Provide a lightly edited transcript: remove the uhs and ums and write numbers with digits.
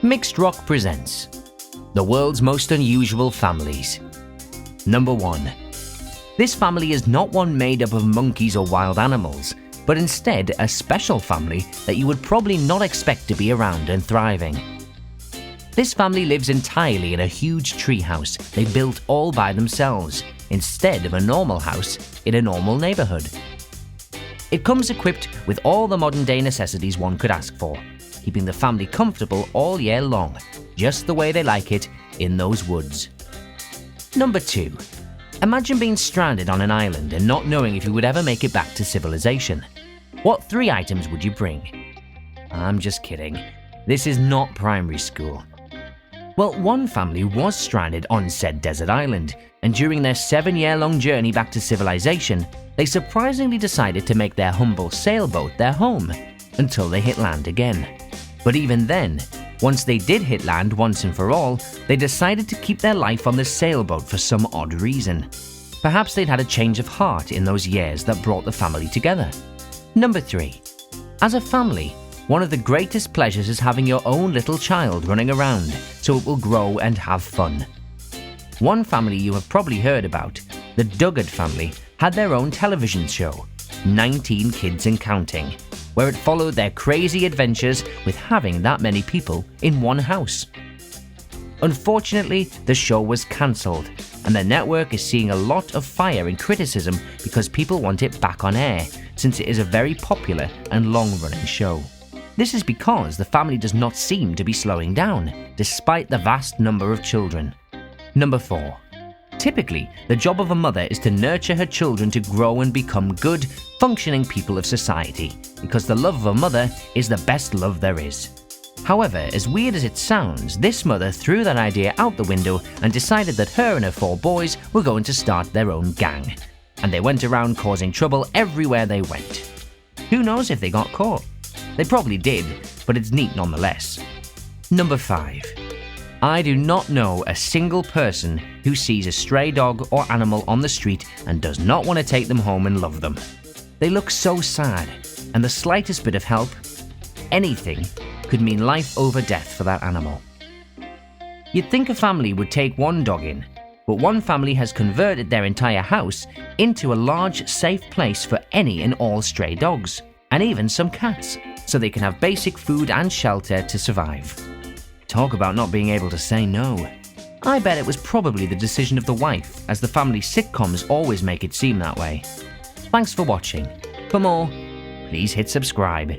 Mixed Rock presents the world's most unusual families. Number 1. This family is not one made up of monkeys or wild animals, but instead a special family that you would probably not expect to be around and thriving. This family lives entirely in a huge treehouse they built all by themselves, instead of a normal house in a normal neighborhood. It comes equipped with all the modern-day necessities one could ask for, keeping the family comfortable all year long, just the way they like it in those woods. Number 2. Imagine being stranded on an island and not knowing if you would ever make it back to civilization. What 3 items would you bring? I'm just kidding. This is not primary school. Well, one family was stranded on said desert island, and during their 7-year-long journey back to civilization, they surprisingly decided to make their humble sailboat their home, until they hit land again. But even then, once they did hit land once and for all, they decided to keep their life on the sailboat for some odd reason. Perhaps they'd had a change of heart in those years that brought the family together. Number 3. As a family, one of the greatest pleasures is having your own little child running around, so it will grow and have fun. One family you have probably heard about, the Duggart family, had their own television show, 19 Kids and Counting, where it followed their crazy adventures with having that many people in one house. Unfortunately, the show was cancelled, and the network is seeing a lot of fire and criticism because people want it back on air, since it is a very popular and long-running show. This is because the family does not seem to be slowing down, despite the vast number of children. Number 4. Typically, the job of a mother is to nurture her children to grow and become good, functioning people of society, because the love of a mother is the best love there is. However, as weird as it sounds, this mother threw that idea out the window and decided that her and her 4 boys were going to start their own gang. And they went around causing trouble everywhere they went. Who knows if they got caught? They probably did, but it's neat nonetheless. Number 5. I do not know a single person who sees a stray dog or animal on the street and does not want to take them home and love them. They look so sad, and the slightest bit of help, anything, could mean life over death for that animal. You'd think a family would take one dog in, but one family has converted their entire house into a large, safe place for any and all stray dogs, and even some cats, so they can have basic food and shelter to survive. Talk about not being able to say no. I bet it was probably the decision of the wife, as the family sitcoms always make it seem that way. Thanks for watching. For more, please hit subscribe.